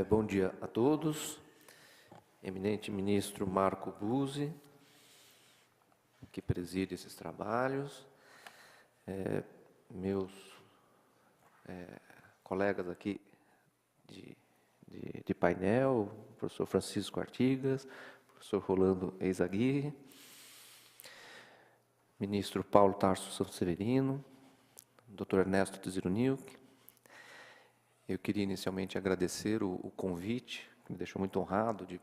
Bom dia a todos. Eminente ministro Marco Buzzi, que preside esses trabalhos, meus colegas aqui de painel, professor Francisco Artigas, professor Rolando Eizaguirre, ministro Paulo Tarso Sanseverino, doutor Ernesto Tziruniuk. Eu queria inicialmente agradecer o convite, que me deixou muito honrado de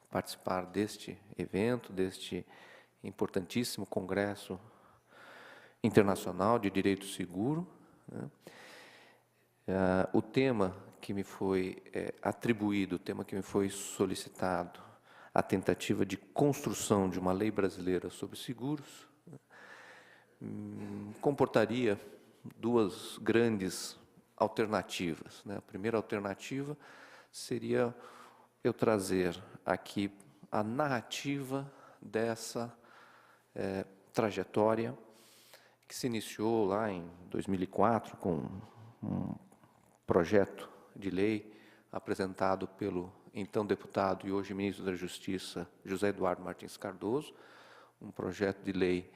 participar deste evento, deste importantíssimo Congresso Internacional de Direito Seguro. O tema que me foi atribuído, o tema que me foi solicitado, a tentativa de construção de uma lei brasileira sobre seguros, comportaria duas grandes alternativas. A primeira alternativa seria eu trazer aqui a narrativa dessa trajetória que se iniciou lá em 2004 com um projeto de lei apresentado pelo então deputado e hoje ministro da Justiça, José Eduardo Martins Cardoso, um projeto de lei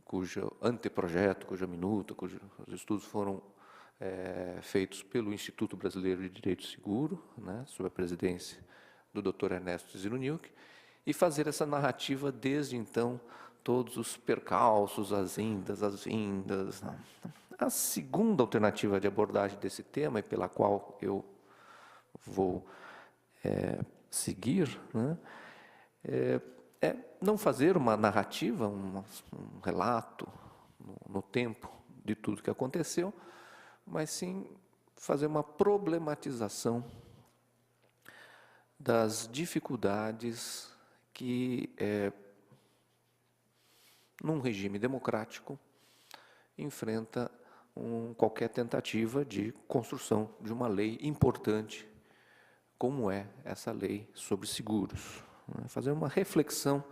cujo anteprojeto, cuja minuta, cujos estudos foram feitos pelo Instituto Brasileiro de Direito Seguro, sob a presidência do Dr. Ernesto Tziruniuk, e fazer essa narrativa desde então, todos os percalços, as indas, as vindas. A segunda alternativa de abordagem desse tema, e pela qual eu vou seguir, é não fazer uma narrativa, um relato no tempo de tudo que aconteceu, mas sim fazer uma problematização das dificuldades que, num regime democrático, enfrenta qualquer tentativa de construção de uma lei importante, como é essa lei sobre seguros. Fazer uma reflexão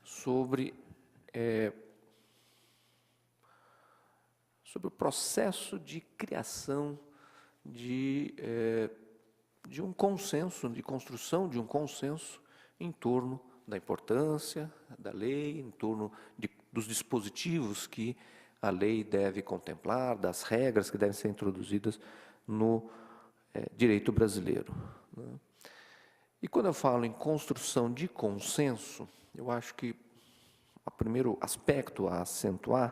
sobre o processo de criação de um consenso, de construção de um consenso em torno da importância da lei, em torno dos dispositivos que a lei deve contemplar, das regras que devem ser introduzidas no direito brasileiro. E quando eu falo em construção de consenso, eu acho que o primeiro aspecto a acentuar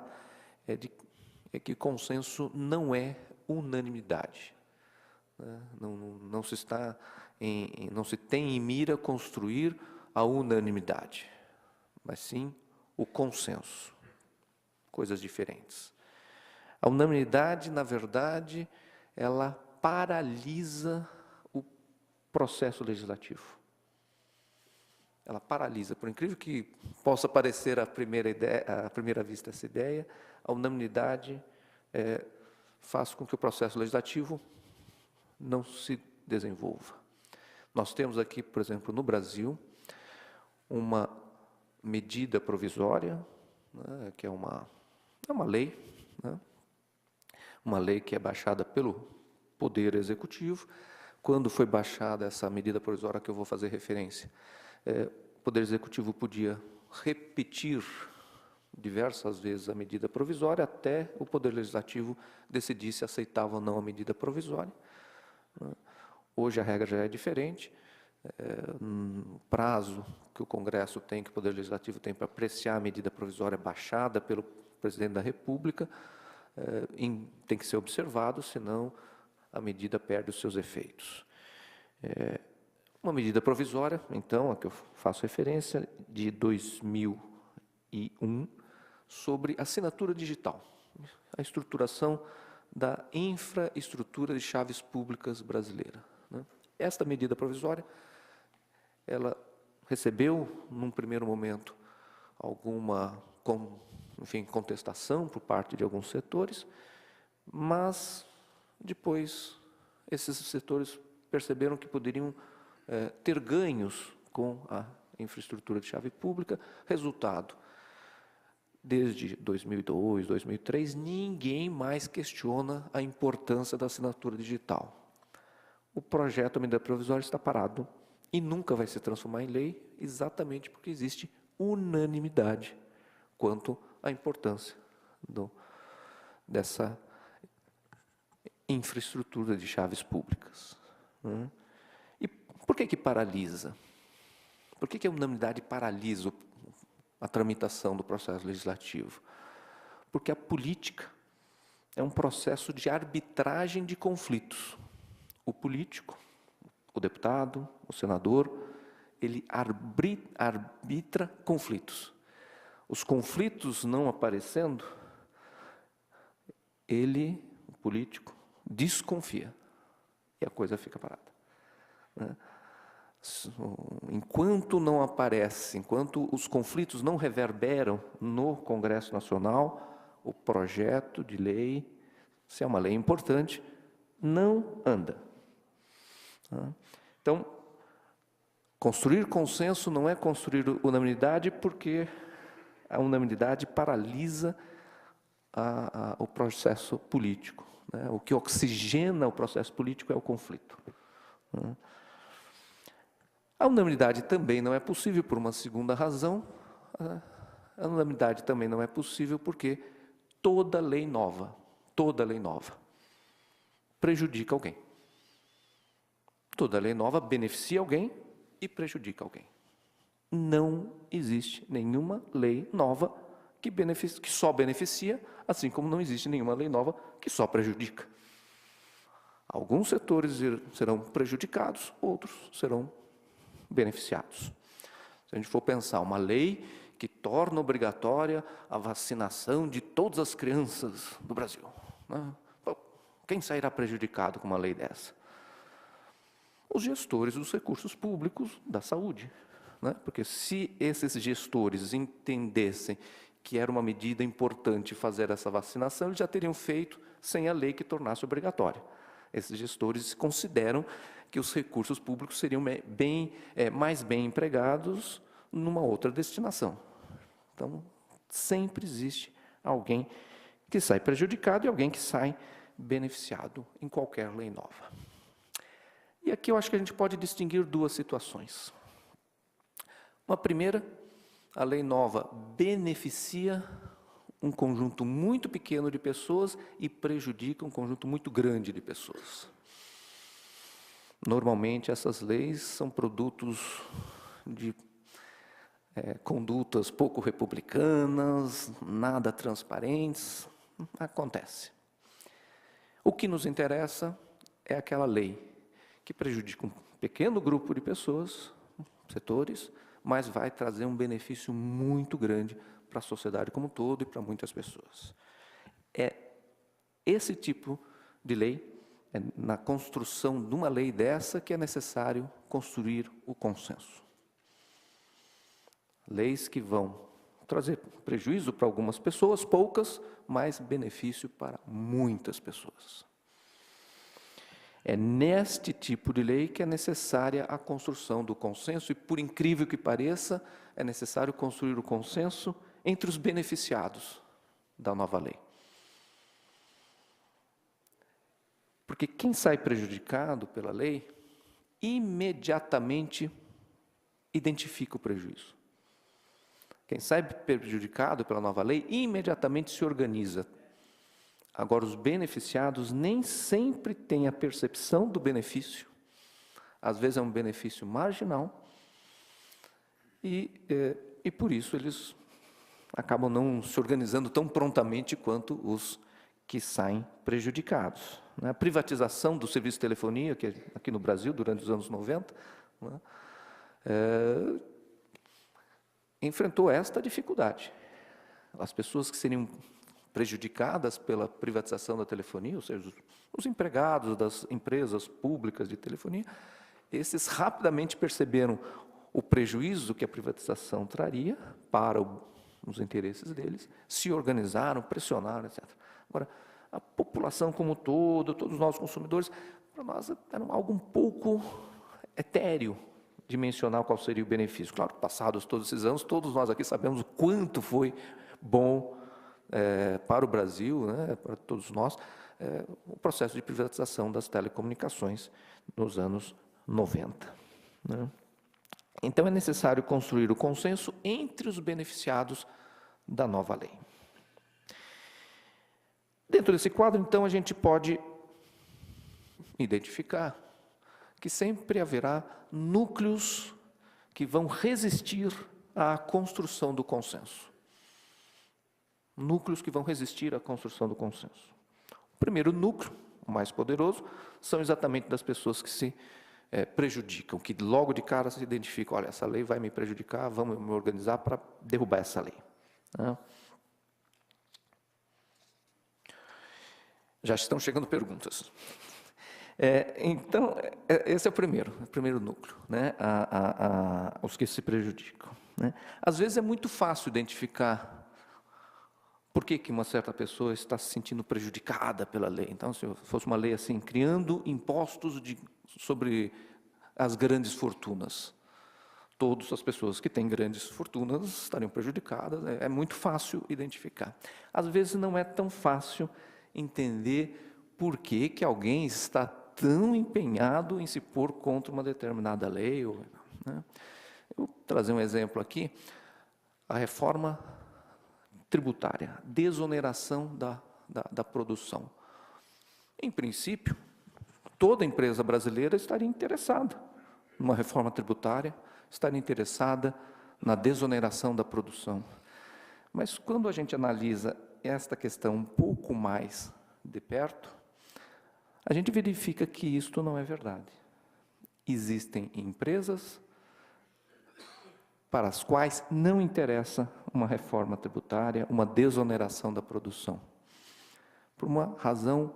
é que consenso não é unanimidade. Não se tem em mira construir a unanimidade, mas sim o consenso, coisas diferentes. A unanimidade, na verdade, ela paralisa o processo legislativo. Ela paralisa, por incrível que possa parecer à primeira vista essa ideia, a unanimidade faz com que o processo legislativo não se desenvolva. Nós temos aqui, por exemplo, no Brasil, uma medida provisória, que é uma lei, uma lei que é baixada pelo Poder Executivo. Quando foi baixada essa medida provisória que eu vou fazer referência, o Poder Executivo podia repetir diversas vezes a medida provisória até o Poder Legislativo decidir se aceitava ou não a medida provisória. Hoje a regra já é diferente. O prazo que o Congresso tem, que o Poder Legislativo tem para apreciar a medida provisória baixada pelo Presidente da República, tem que ser observado, senão a medida perde os seus efeitos. Uma medida provisória, então, a que eu faço referência, de 2001, sobre assinatura digital, a estruturação da infraestrutura de chaves públicas brasileira. Esta medida provisória, ela recebeu, num primeiro momento, alguma contestação por parte de alguns setores, mas depois esses setores perceberam que poderiam ter ganhos com a infraestrutura de chave pública. Resultado, desde 2002, 2003, ninguém mais questiona a importância da assinatura digital. o projeto da medida provisória está parado e nunca vai se transformar em lei, exatamente porque existe unanimidade quanto à importância dessa infraestrutura de chaves públicas. E por que paralisa? Por que a unanimidade paralisa a tramitação do processo legislativo? Porque a política é um processo de arbitragem de conflitos. O político, o deputado, o senador, ele arbitra conflitos. Os conflitos não aparecendo, ele, o político, desconfia e a coisa fica parada. Enquanto não aparece, enquanto os conflitos não reverberam no Congresso Nacional, o projeto de lei, se é uma lei importante, não anda. Então, construir consenso não é construir unanimidade, porque a unanimidade paralisa o processo político. O que oxigena o processo político é o conflito. A unanimidade também não é possível por uma segunda razão. A unanimidade também não é possível porque toda lei nova, prejudica alguém. Toda lei nova beneficia alguém e prejudica alguém. Não existe nenhuma lei nova que só beneficia, assim como não existe nenhuma lei nova que só prejudica. Alguns setores serão prejudicados, outros serão beneficiados. Se a gente for pensar uma lei que torna obrigatória a vacinação de todas as crianças do Brasil, quem sairá prejudicado com uma lei dessa? Os gestores dos recursos públicos da saúde. Porque se esses gestores entendessem que era uma medida importante fazer essa vacinação, eles já teriam feito sem a lei que tornasse obrigatória. Esses gestores consideram que os recursos públicos seriam mais bem empregados numa outra destinação. Então, sempre existe alguém que sai prejudicado e alguém que sai beneficiado em qualquer lei nova. E aqui eu acho que a gente pode distinguir duas situações. Uma primeira, a lei nova beneficia um conjunto muito pequeno de pessoas e prejudica um conjunto muito grande de pessoas. Normalmente, essas leis são produtos de condutas pouco republicanas, nada transparentes. Acontece. O que nos interessa é aquela lei que prejudica um pequeno grupo de pessoas, setores, mas vai trazer um benefício muito grande para a sociedade como um todo e para muitas pessoas. É esse tipo de lei, na construção de uma lei dessa, que é necessário construir o consenso. Leis que vão trazer prejuízo para algumas pessoas, poucas, mas benefício para muitas pessoas. É neste tipo de lei que é necessária a construção do consenso, e por incrível que pareça, é necessário construir o consenso entre os beneficiados da nova lei. Porque quem sai prejudicado pela lei, imediatamente identifica o prejuízo. Quem sai prejudicado pela nova lei, imediatamente se organiza. Agora, os beneficiados nem sempre têm a percepção do benefício. Às vezes é um benefício marginal e por isso eles acabam não se organizando tão prontamente quanto os que saem prejudicados. A privatização do serviço de telefonia, que aqui no Brasil, durante os anos 90, enfrentou esta dificuldade. As pessoas que seriam prejudicadas pela privatização da telefonia, ou seja, os empregados das empresas públicas de telefonia, esses rapidamente perceberam o prejuízo que a privatização traria para os interesses deles, se organizaram, pressionaram, etc. Agora, a população como um todo, todos nós consumidores, para nós era algo um pouco etéreo de mencionar qual seria o benefício. Claro, passados todos esses anos, todos nós aqui sabemos o quanto foi bom para o Brasil, né, para todos nós, o processo de privatização das telecomunicações nos anos 90. Né? Então, é necessário construir o consenso entre os beneficiados da nova lei. Dentro desse quadro, então, a gente pode identificar que sempre haverá núcleos que vão resistir à construção do consenso. Núcleos que vão resistir à construção do consenso. O primeiro núcleo, o mais poderoso, são exatamente das pessoas que se prejudicam, que logo de cara se identificam, olha, essa lei vai me prejudicar, vamos me organizar para derrubar essa lei. Né? Já estão chegando perguntas. Então, esse é o primeiro núcleo, né? Os que se prejudicam. Né? Às vezes é muito fácil identificar por que uma certa pessoa está se sentindo prejudicada pela lei. Então, se fosse uma lei assim, criando impostos sobre as grandes fortunas, todas as pessoas que têm grandes fortunas estariam prejudicadas, é muito fácil identificar. Às vezes não é tão fácil entender por que alguém está tão empenhado em se pôr contra uma determinada lei. Né? Eu vou trazer um exemplo aqui, a reforma tributária, desoneração da produção. Em princípio, toda empresa brasileira estaria interessada numa reforma tributária, estaria interessada na desoneração da produção. Mas quando a gente analisa esta questão um pouco mais de perto, a gente verifica que isto não é verdade. Existem empresas para as quais não interessa uma reforma tributária, uma desoneração da produção. Por uma razão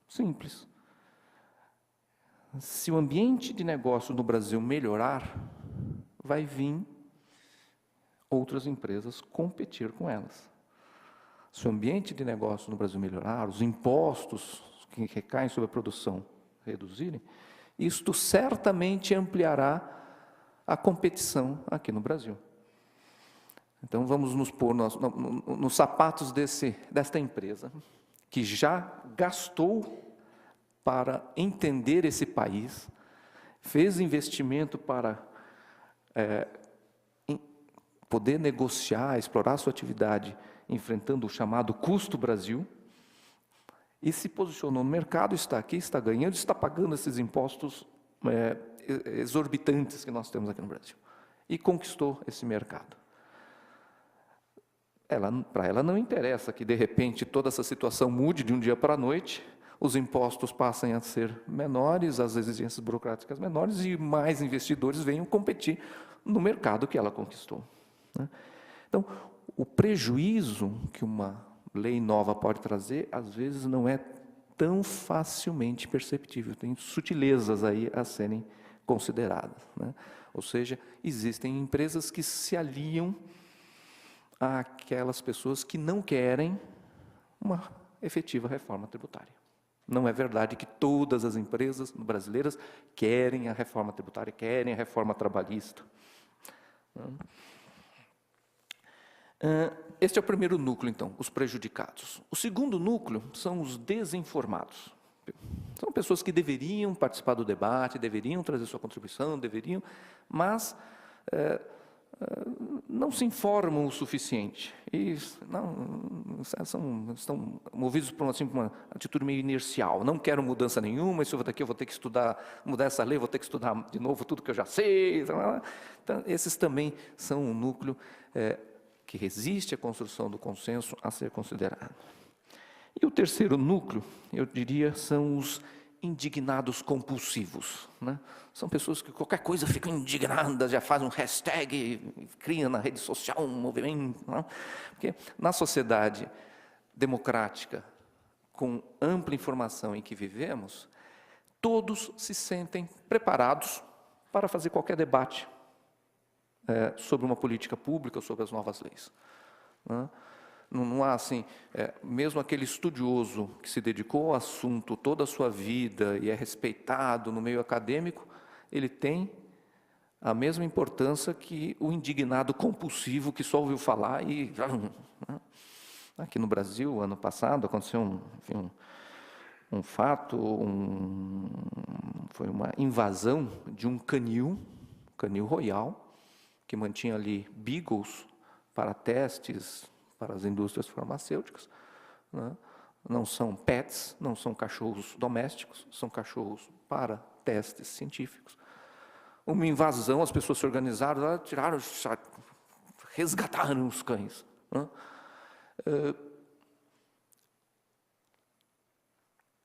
simples. Se o ambiente de negócio no Brasil melhorar, vai vir outras empresas competir com elas. Se o ambiente de negócio no Brasil melhorar, os impostos que recaem sobre a produção reduzirem, isto certamente ampliará a competição aqui no Brasil. Então, vamos nos pôr nos sapatos desta empresa, que já gastou para entender esse país, fez investimento para poder negociar, explorar sua atividade, enfrentando o chamado custo Brasil, e se posicionou no mercado, está aqui, está ganhando, está pagando esses impostos exorbitantes que nós temos aqui no Brasil. E conquistou esse mercado. Para ela não interessa que, de repente, toda essa situação mude de um dia para a noite, os impostos passem a ser menores, as exigências burocráticas menores, e mais investidores venham competir no mercado que ela conquistou. Né? Então, o prejuízo que uma lei nova pode trazer, às vezes, não é tão facilmente perceptível. Tem sutilezas aí a serem consideradas. Né? Ou seja, existem empresas que se aliam àquelas pessoas que não querem uma efetiva reforma tributária. Não é verdade que todas as empresas brasileiras querem a reforma tributária, querem a reforma trabalhista. Este é o primeiro núcleo, então, os prejudicados. O segundo núcleo são os desinformados. São pessoas que deveriam participar do debate, deveriam trazer sua contribuição, mas não se informam o suficiente. E estão movidos por uma atitude meio inercial. Não quero mudança nenhuma, isso daqui eu vou ter que estudar, mudar essa lei, vou ter que estudar de novo tudo que eu já sei. Então, esses também são um núcleo que resiste à construção do consenso a ser considerado. E o terceiro núcleo, eu diria, são os indignados compulsivos. Né? São pessoas que qualquer coisa ficam indignadas, já fazem um hashtag, criam na rede social um movimento. Né? Porque na sociedade democrática, com ampla informação em que vivemos, todos se sentem preparados para fazer qualquer debate sobre uma política pública ou sobre as novas leis. Né? Não há assim, mesmo aquele estudioso que se dedicou ao assunto toda a sua vida e é respeitado no meio acadêmico, ele tem a mesma importância que o indignado compulsivo que só ouviu falar e... Né? Aqui no Brasil, ano passado, aconteceu um fato, foi uma invasão de um canil royal, que mantinha ali beagles para testes para as indústrias farmacêuticas, né? Não são pets, não são cachorros domésticos, são cachorros para testes científicos. Uma invasão, as pessoas se organizaram, tiraram, resgataram os cães, né?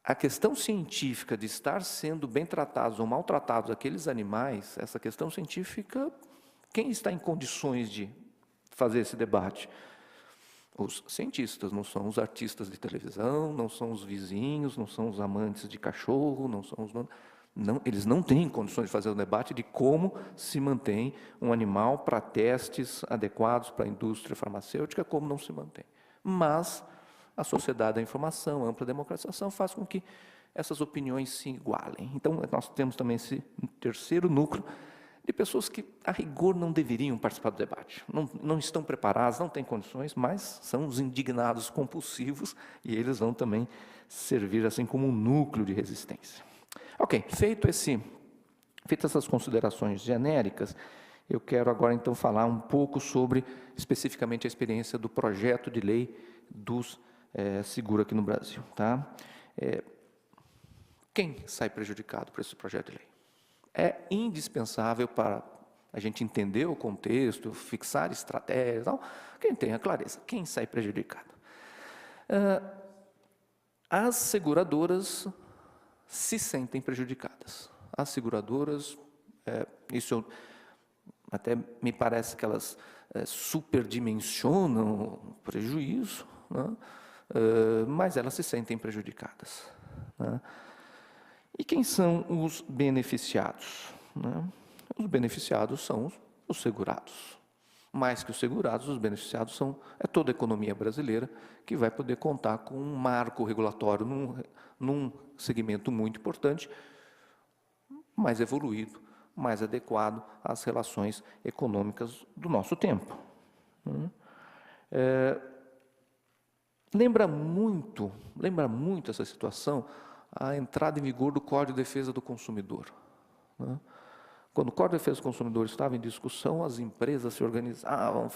A questão científica de estar sendo bem tratados ou maltratados aqueles animais, essa questão científica, quem está em condições de fazer esse debate? Os cientistas, não são os artistas de televisão, não são os vizinhos, não são os amantes de cachorro, não são os... Não, eles não têm condições de fazer o debate de como se mantém um animal para testes adequados para a indústria farmacêutica, como não se mantém. Mas a sociedade da informação, a ampla democratização, faz com que essas opiniões se igualem. Então, nós temos também esse terceiro núcleo de pessoas que, a rigor, não deveriam participar do debate. Não estão preparadas, não têm condições, mas são os indignados compulsivos e eles vão também servir assim como um núcleo de resistência. Ok, feitas essas considerações genéricas, eu quero agora então falar um pouco sobre, especificamente, a experiência do projeto de lei dos seguro aqui no Brasil. Tá? Quem sai prejudicado por esse projeto de lei? É indispensável para a gente entender o contexto, fixar estratégias, tal, quem tenha clareza, quem sai prejudicado. As seguradoras se sentem prejudicadas. As seguradoras, isso até me parece que elas superdimensionam o prejuízo, né? Mas elas se sentem prejudicadas, né? E quem são os beneficiados, né? Os beneficiados são os segurados. Mais que os segurados, os beneficiados é toda a economia brasileira que vai poder contar com um marco regulatório num segmento muito importante, mais evoluído, mais adequado às relações econômicas do nosso tempo. Lembra muito essa situação a entrada em vigor do Código de Defesa do Consumidor, né? Quando o Código de Defesa do Consumidor estava em discussão, as empresas se organizavam,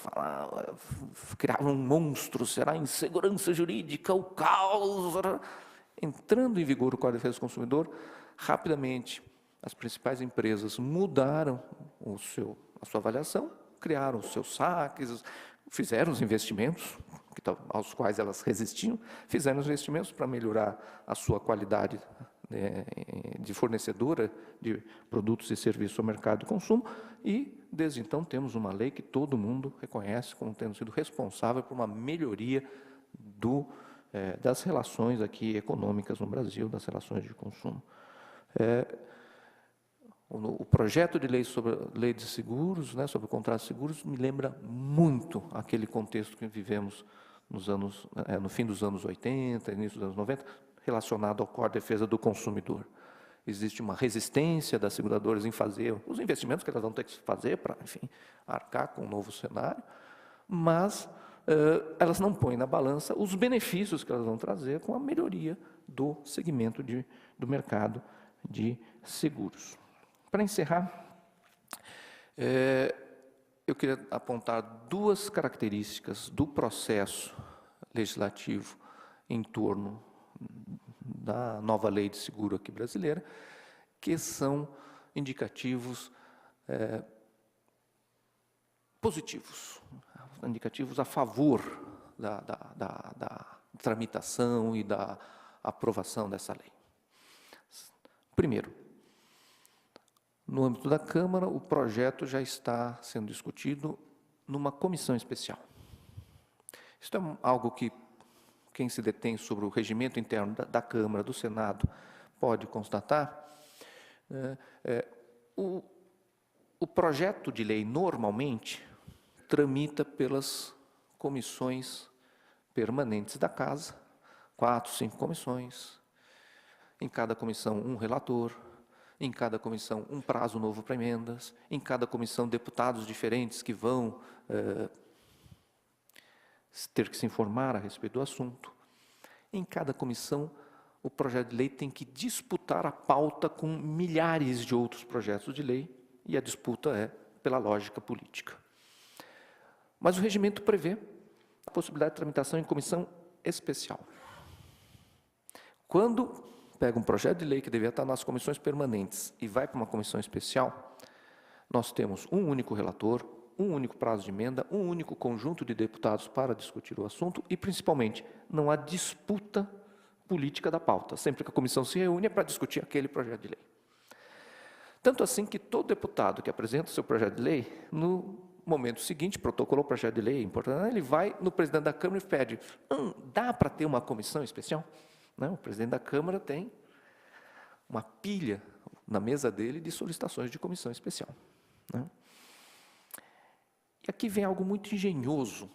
criavam um monstro, será insegurança jurídica, o caos. Entrando em vigor o Código de Defesa do Consumidor, rapidamente as principais empresas mudaram a sua avaliação, criaram os seus saques, fizeram os investimentos aos quais elas resistiam, fizeram os investimentos para melhorar a sua qualidade de fornecedora de produtos e serviços ao mercado de consumo, e desde então temos uma lei que todo mundo reconhece como tendo sido responsável por uma melhoria das relações aqui econômicas no Brasil, das relações de consumo. O projeto de lei sobre a lei de seguros, né, sobre contratos de seguros, me lembra muito aquele contexto que vivemos no fim dos anos 80, início dos anos 90, relacionado ao Código de Defesa do Consumidor. Existe uma resistência das seguradoras em fazer os investimentos que elas vão ter que fazer para, enfim, arcar com um novo cenário, mas elas não põem na balança os benefícios que elas vão trazer com a melhoria do segmento do mercado de seguros. Para encerrar, eu queria apontar duas características do processo legislativo em torno da nova lei de seguro aqui brasileira, que são indicativos positivos, indicativos a favor da tramitação e da aprovação dessa lei. Primeiro, no âmbito da Câmara, o projeto já está sendo discutido numa comissão especial. Isso é algo que quem se detém sobre o regimento interno da Câmara, do Senado, pode constatar. O projeto de lei, normalmente, tramita pelas comissões permanentes da Casa, 4, 5 comissões, em cada comissão um relator, em cada comissão um prazo novo para emendas, em cada comissão deputados diferentes que vão ter que se informar a respeito do assunto. Em cada comissão, o projeto de lei tem que disputar a pauta com milhares de outros projetos de lei, e a disputa é pela lógica política. Mas o regimento prevê a possibilidade de tramitação em comissão especial. Quando pega um projeto de lei que deveria estar nas comissões permanentes e vai para uma comissão especial, nós temos um único relator, um único prazo de emenda, um único conjunto de deputados para discutir o assunto e, principalmente, não há disputa política da pauta. Sempre que a comissão se reúne é para discutir aquele projeto de lei. Tanto assim que todo deputado que apresenta o seu projeto de lei, no momento seguinte, protocolou o projeto de lei, importante, ele vai no presidente da Câmara e pede, dá para ter uma comissão especial? Não, o presidente da Câmara tem uma pilha na mesa dele de solicitações de comissão especial. Né? E aqui vem algo muito engenhoso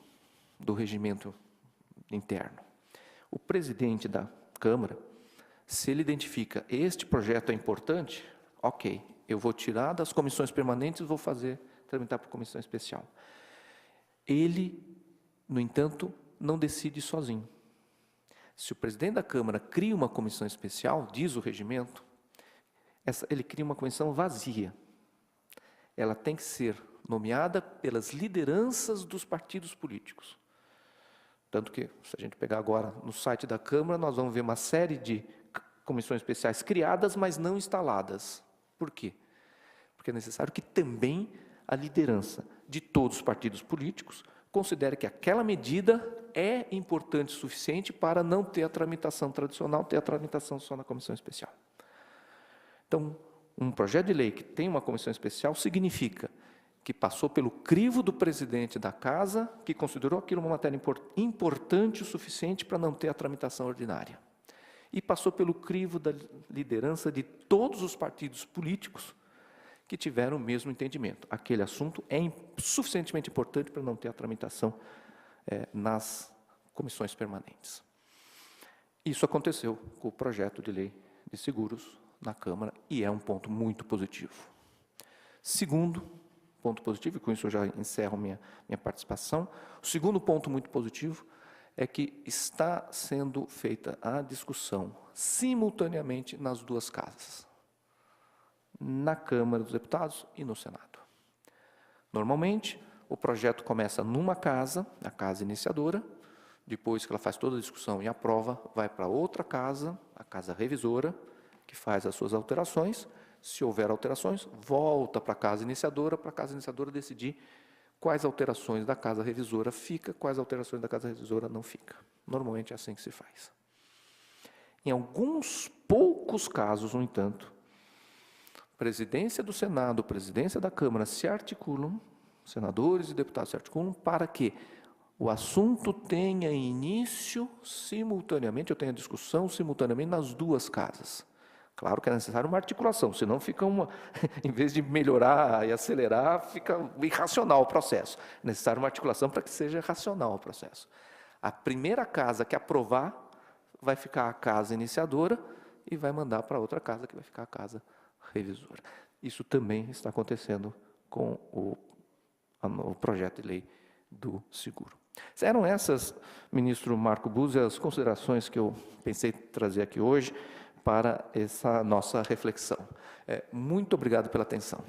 do regimento interno. O presidente da Câmara, se ele identifica este projeto é importante, ok, eu vou tirar das comissões permanentes e vou tramitar para comissão especial. Ele, no entanto, não decide sozinho. Se o presidente da Câmara cria uma comissão especial, diz o regimento, ele cria uma comissão vazia. Ela tem que ser nomeada pelas lideranças dos partidos políticos. Tanto que, se a gente pegar agora no site da Câmara, nós vamos ver uma série de comissões especiais criadas, mas não instaladas. Por quê? Porque é necessário que também a liderança de todos os partidos políticos considere que aquela medida é importante o suficiente para não ter a tramitação tradicional, ter a tramitação só na comissão especial. Então, um projeto de lei que tem uma comissão especial significa que passou pelo crivo do presidente da Casa, que considerou aquilo uma matéria importante o suficiente para não ter a tramitação ordinária. E passou pelo crivo da liderança de todos os partidos políticos que tiveram o mesmo entendimento. Aquele assunto é suficientemente importante para não ter a tramitação nas comissões permanentes. Isso aconteceu com o projeto de lei de seguros na Câmara e é um ponto muito positivo. Segundo ponto positivo, e com isso eu já encerro minha participação, o segundo ponto muito positivo é que está sendo feita a discussão simultaneamente nas duas casas, na Câmara dos Deputados e no Senado. Normalmente, o projeto começa numa casa, a casa iniciadora, depois que ela faz toda a discussão e aprova, vai para outra casa, a casa revisora, que faz as suas alterações. Se houver alterações, volta para a casa iniciadora decidir quais alterações da casa revisora fica, quais alterações da casa revisora não fica. Normalmente é assim que se faz. Em alguns poucos casos, no entanto, presidência do Senado, presidência da Câmara se articulam, senadores e deputados se articulam para que o assunto tenha início simultaneamente, ou tenha discussão simultaneamente nas duas casas. Claro que é necessário uma articulação, senão fica em vez de melhorar e acelerar, fica irracional o processo. É necessário uma articulação para que seja racional o processo. A primeira casa que aprovar vai ficar a casa iniciadora e vai mandar para outra casa, que vai ficar a casa revisora. Isso também está acontecendo com o projeto de lei do seguro. Eram essas, ministro Marco Buzzi, as considerações que eu pensei trazer aqui hoje para essa nossa reflexão. Muito obrigado pela atenção.